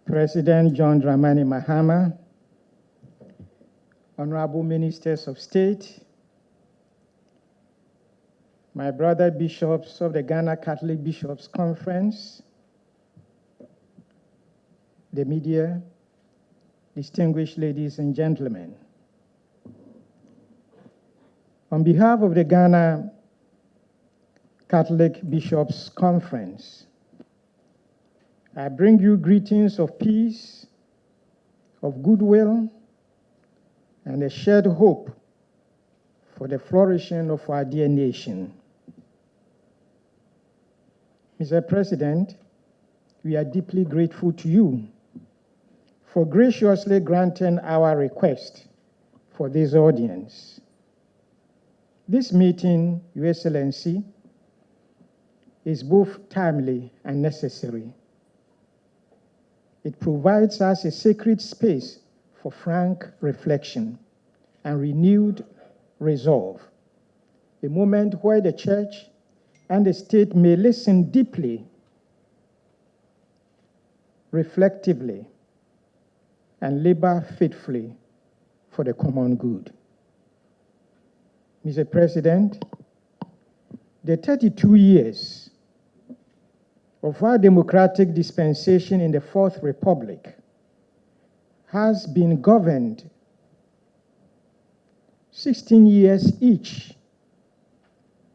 President John Dramani Mahama, Honorable Ministers of State, my brother bishops of the Ghana Catholic Bishops' Conference, the media, distinguished ladies and gentlemen. On behalf of the Ghana Catholic Bishops' Conference, I bring you greetings of peace, of goodwill, and a shared hope for the flourishing of our dear nation. Mr. President, we are deeply grateful to you for graciously granting our request for this audience. This meeting, Your Excellency, is both timely and necessary. It provides us a sacred space for frank reflection and renewed resolve, a moment where the Church and the State may listen deeply, reflectively, and labor faithfully for the common good. Mr. President, the 32 years of our democratic dispensation in the Fourth Republic has been governed 16 years each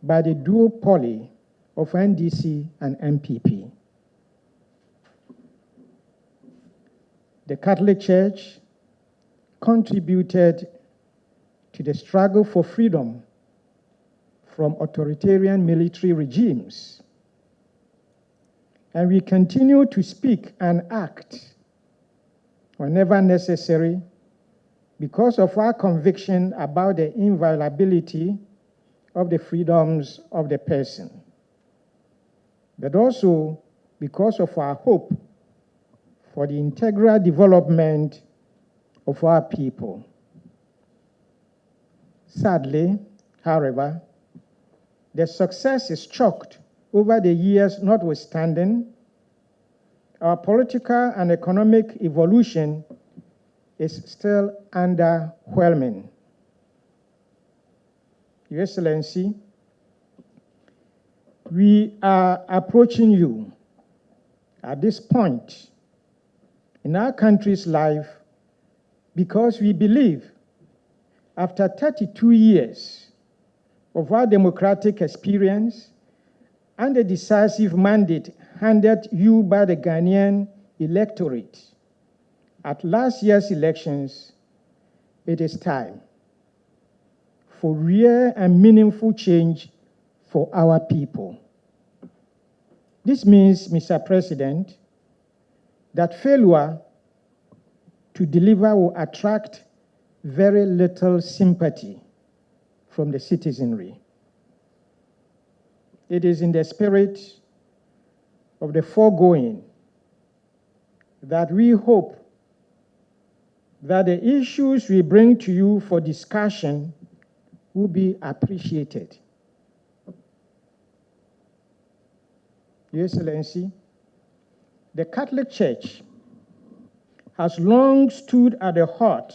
by the duopoly of NDC and MPP. The Catholic Church contributed to the struggle for freedom from authoritarian military regimes. And we continue to speak and act whenever necessary because of our conviction about the inviolability of the freedoms of the person, but also because of our hope for the integral development of our people. Sadly, however, the success is chalked over the years notwithstanding. Our political and economic evolution is still underwhelming. Your Excellency, we are approaching you at this point in our country's life because we believe after 32 years of our democratic experience and the decisive mandate handed you by the Ghanaian electorate at last year's elections, it is time for real and meaningful change for our people. This means, Mr. President, that failure to deliver will attract very little sympathy from the citizenry. It is in the spirit of the foregoing that we hope that the issues we bring to you for discussion will be appreciated. Your Excellency, the Catholic Church has long stood at the heart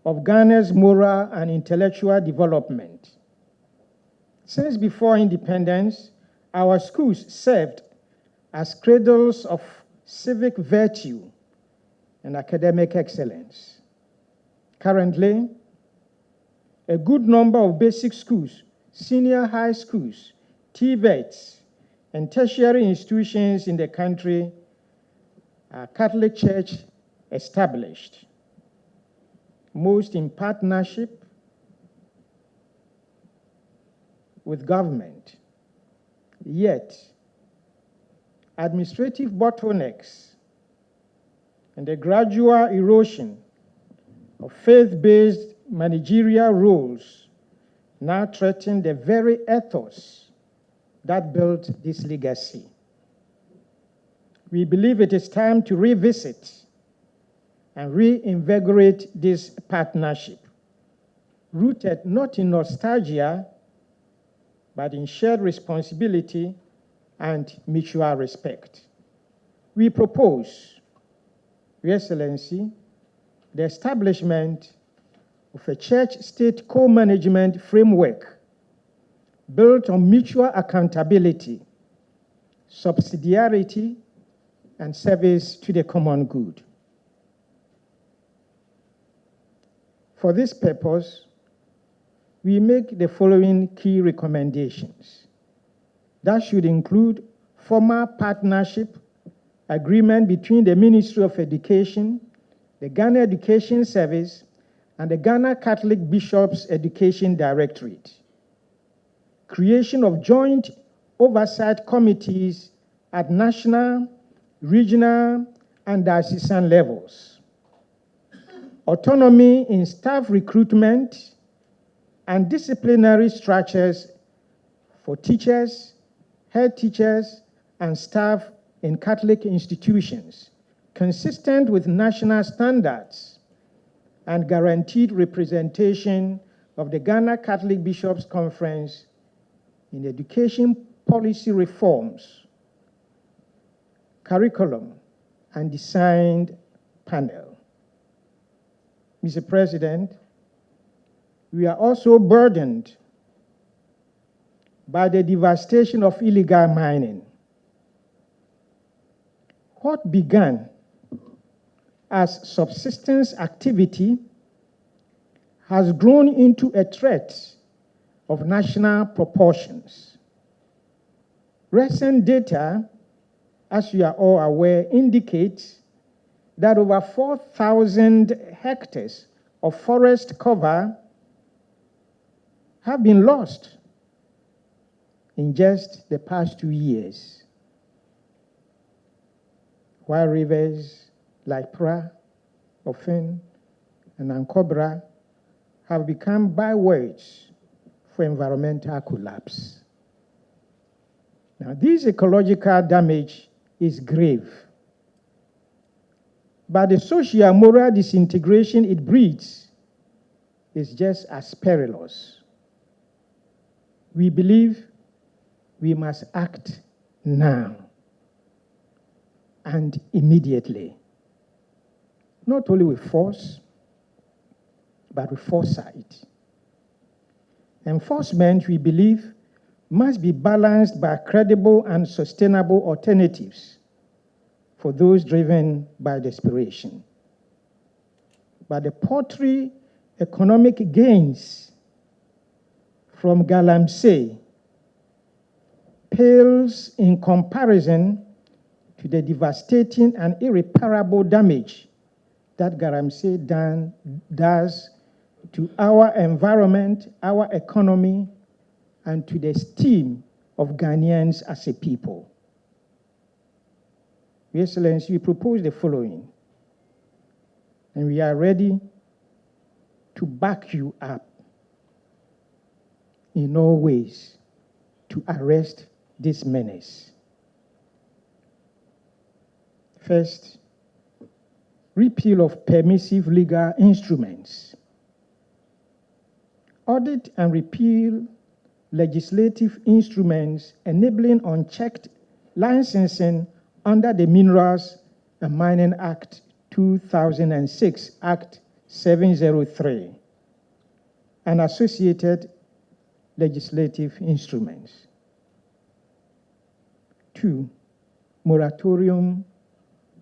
of Ghana's moral and intellectual development. Since before independence, our schools served as cradles of civic virtue and academic excellence. Currently, a good number of basic schools, senior high schools, TVETs, and tertiary institutions in the country are Catholic Church established, most in partnership with government. Yet, administrative bottlenecks and the gradual erosion of faith-based managerial roles now threaten the very ethos that built this legacy. We believe it is time to revisit and reinvigorate this partnership, rooted not in nostalgia, but in shared responsibility and mutual respect. We propose Your Excellency, the establishment of a church-state co-management framework built on mutual accountability, subsidiarity, and service to the common good. For this purpose, we make the following key recommendations. That should include formal partnership agreement between the Ministry of Education, the Ghana Education Service, and the Ghana Catholic Bishops' Education Directorate. Creation of joint oversight committees at national, regional, and diocesan levels. Autonomy in staff recruitment and disciplinary structures for teachers, head teachers, and staff in Catholic institutions, consistent with national standards, and guaranteed representation of the Ghana Catholic Bishops' Conference in education policy reforms, curriculum, and design panel. Mr. President, we are also burdened by the devastation of illegal mining. What began as subsistence activity has grown into a threat of national proportions. Recent data, as you are all aware, indicates that over 4,000 hectares of forest cover have been lost in just the past 2 years, while rivers like Pra, Ofen, and Ankobra have become bywords for environmental collapse. Now, this ecological damage is grave, but the socio-moral disintegration it breeds is just as perilous. We believe we must act now and immediately, not only with force, but with foresight. Enforcement, we believe, must be balanced by credible and sustainable alternatives for those driven by desperation. But the paltry economic gains from Galamsey pales in comparison to the devastating and irreparable damage that Galamsey does to our environment, our economy, and to the esteem of Ghanaians as a people. Your Excellency, we propose the following, and we are ready to back you up in all ways to arrest this menace. First, repeal of permissive legal instruments. Audit and repeal legislative instruments enabling unchecked licensing under the Minerals and Mining Act 2006, Act 703, and associated legislative instruments. 2, moratorium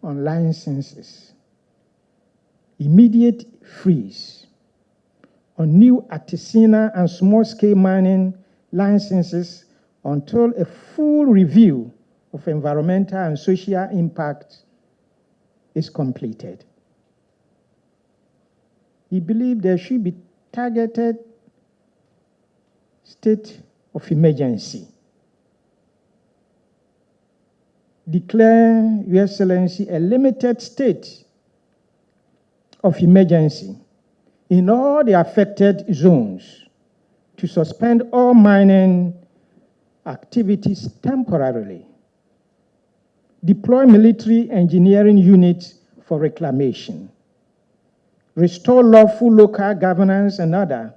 on licenses. Immediate freeze on new artisanal and small-scale mining licenses until a full review of environmental and social impact is completed. We believe there should be targeted state of emergency. Declare, Your Excellency, a limited state of emergency in all the affected zones to suspend all mining activities temporarily. Deploy military engineering units for reclamation. Restore lawful local governance and other.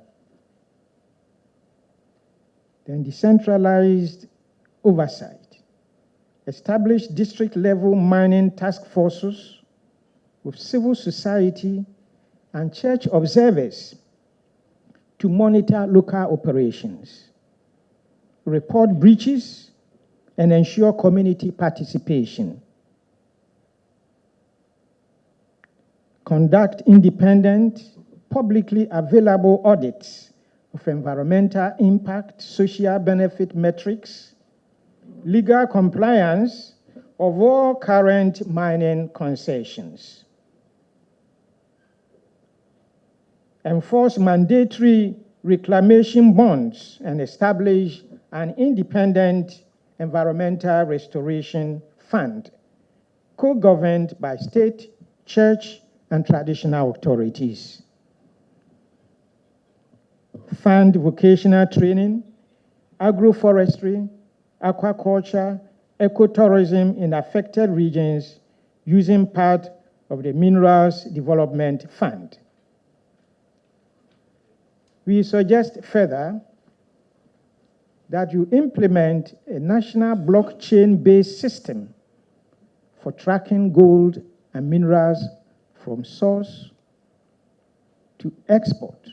Then decentralized oversight. Establish district-level mining task forces with civil society and church observers to monitor local operations, report breaches, and ensure community participation. Conduct independent, publicly available audits of environmental impact, social benefit metrics, legal compliance of all current mining concessions. Enforce mandatory reclamation bonds and establish an independent environmental restoration fund, co-governed by state, church, and traditional authorities. Fund vocational training, agroforestry, aquaculture, ecotourism in affected regions using part of the Minerals Development Fund. We suggest further that you implement a national blockchain-based system for tracking gold and minerals from source to export,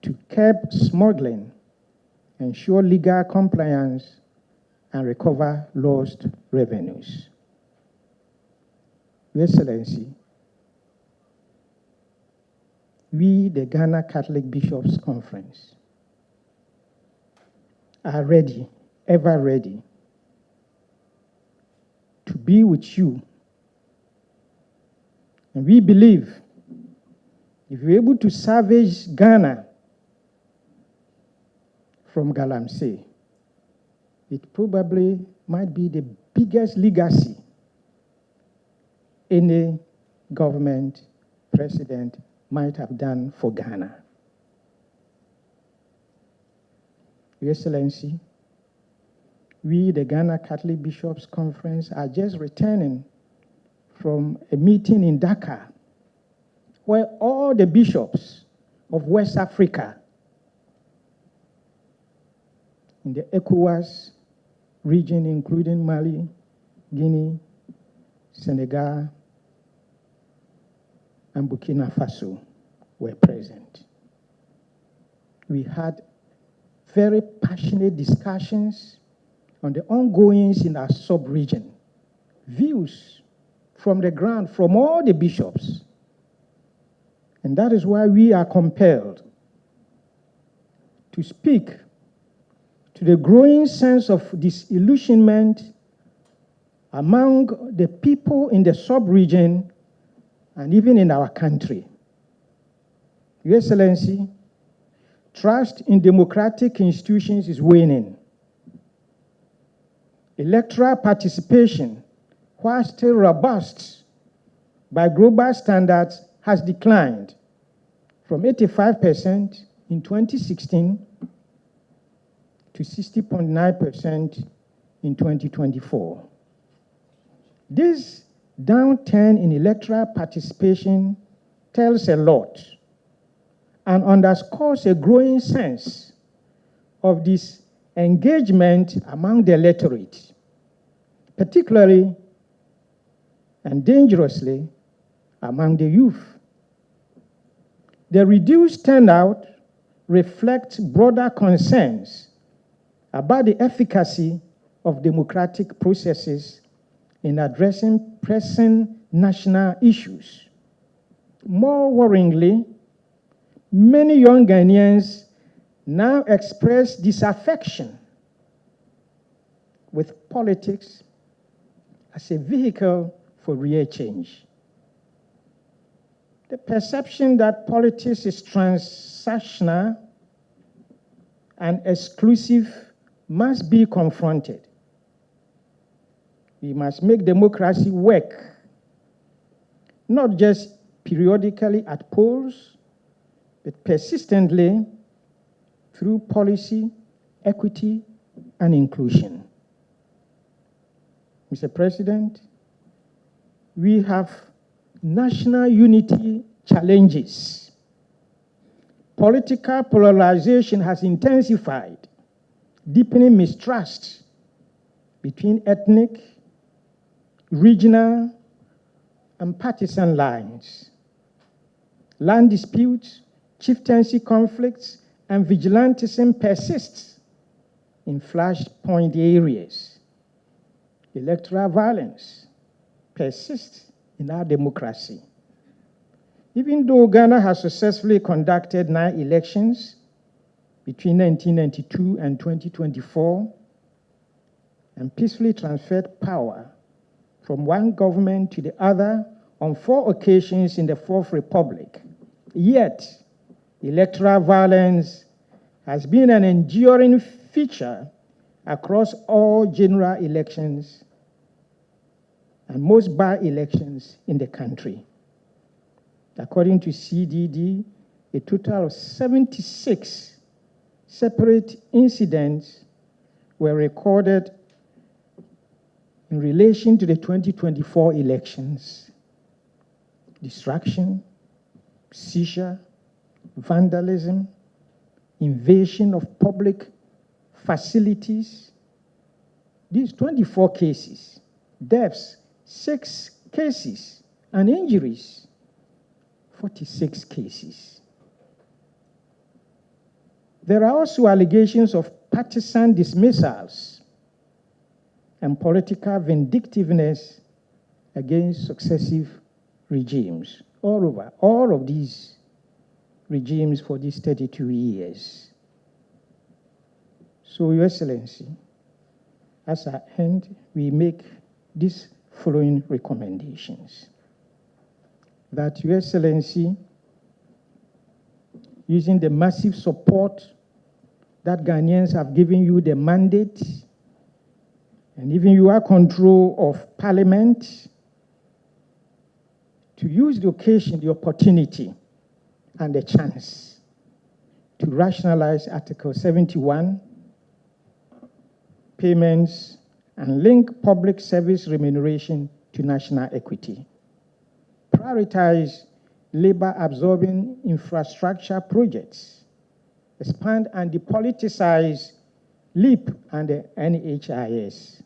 to curb smuggling, ensure legal compliance, and recover lost revenues. Your Excellency, we, the Ghana Catholic Bishops' Conference, are ready, ever ready, to be with you. And we believe if you're able to salvage Ghana from Galamsey, it probably might be the biggest legacy any government, president might have done for Ghana. Your Excellency, we, the Ghana Catholic Bishops' Conference, are just returning from a meeting in Dakar, where all the bishops of West Africa in the ECOWAS region, including Mali, Guinea, Senegal, and Burkina Faso, were present. We had very passionate discussions on the ongoings in our sub-region, views from the ground from all the bishops. And that is why we are compelled to speak to the growing sense of disillusionment among the people in the sub-region and even in our country. Your Excellency, trust in democratic institutions is waning. Electoral participation, while still robust by global standards, has declined from 85% in 2016 to 60.9% in 2024. This downturn in electoral participation tells a lot and underscores a growing sense of disengagement among the electorate, particularly and dangerously among the youth. The reduced turnout reflects broader concerns about the efficacy of democratic processes in addressing pressing national issues. More worryingly, many young Ghanaians now express disaffection with politics as a vehicle for real change. The perception that politics is transactional and exclusive must be confronted. We must make democracy work, not just periodically at polls, but persistently through policy, equity, and inclusion. Mr. President, we have national unity challenges. Political polarization has intensified, deepening mistrust between ethnic, regional, and partisan lines. Land disputes, chieftaincy conflicts, and vigilantism persists in flashpoint areas. Electoral violence persists in our democracy. Even though Ghana has successfully conducted 9 elections between 1992 and 2024 and peacefully transferred power from one government to the other on 4 occasions in the Fourth Republic, yet electoral violence has been an enduring feature across all general elections and most by-elections in the country. According to CDD, a total of 76 separate incidents were recorded in relation to the 2024 elections. Destruction, seizure, vandalism, invasion of public facilities. These 24 cases, deaths, 6 cases, and injuries, 46 cases. There are also allegations of partisan dismissals and political vindictiveness against successive regimes all over, all of these regimes for these 32 years. So, Your Excellency, as I end, we make these following recommendations. That Your Excellency, using the massive support that Ghanaians have given you the mandate and even your control of Parliament, to use the occasion, the opportunity, and the chance to rationalize Article 71, payments, and link public service remuneration to national equity. Prioritize labor-absorbing infrastructure projects, expand and depoliticize LEAP and the NHIS,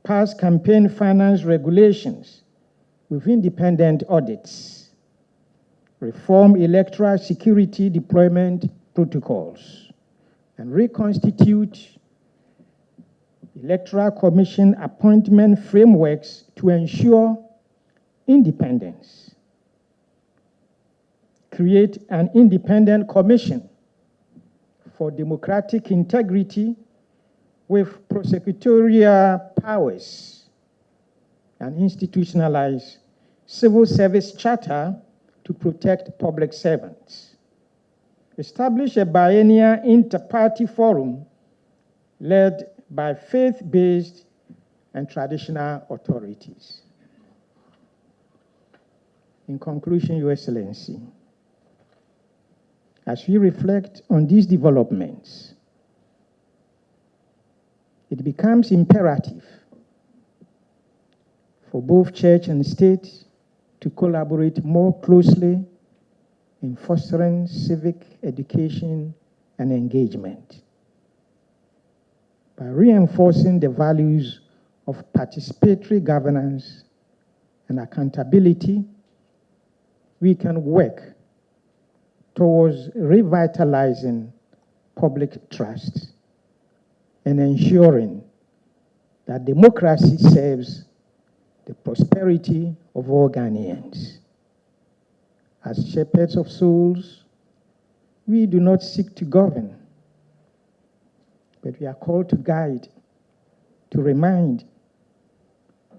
pass campaign finance regulations with independent audits, reform electoral security deployment protocols, and reconstitute Electoral Commission appointment frameworks to ensure independence. Create an independent commission for democratic integrity with prosecutorial powers and institutionalize civil service charter to protect public servants. Establish a biennial inter-party forum led by faith-based and traditional authorities. In conclusion, Your Excellency, as we reflect on these developments, it becomes imperative for both church and state to collaborate more closely in fostering civic education and engagement. By reinforcing the values of participatory governance and accountability, we can work towards revitalizing public trust and ensuring that democracy serves the prosperity of all Ghanaians. As shepherds of souls, we do not seek to govern, but we are called to guide, to remind,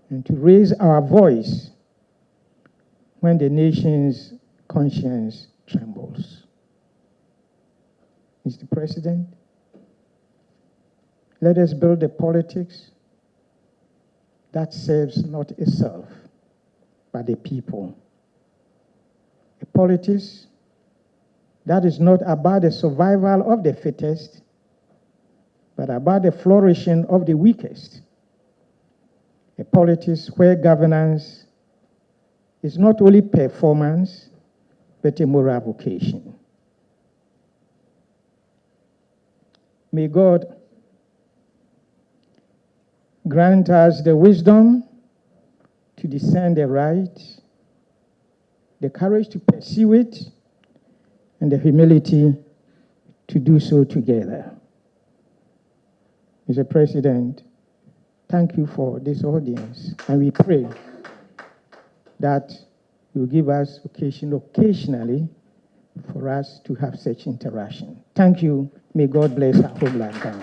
and to raise our voice when the nation's conscience trembles. Mr. President, let us build a politics that serves not itself, but the people. A politics that is not about the survival of the fittest, but about the flourishing of the weakest. A politics where governance is not only performance, but a moral vocation. May God grant us the wisdom to discern the right, the courage to pursue it, and the humility to do so together. Mr. President, thank you for this audience, and we pray that you give us occasionally for us to have such interaction. Thank you. May God bless our homeland.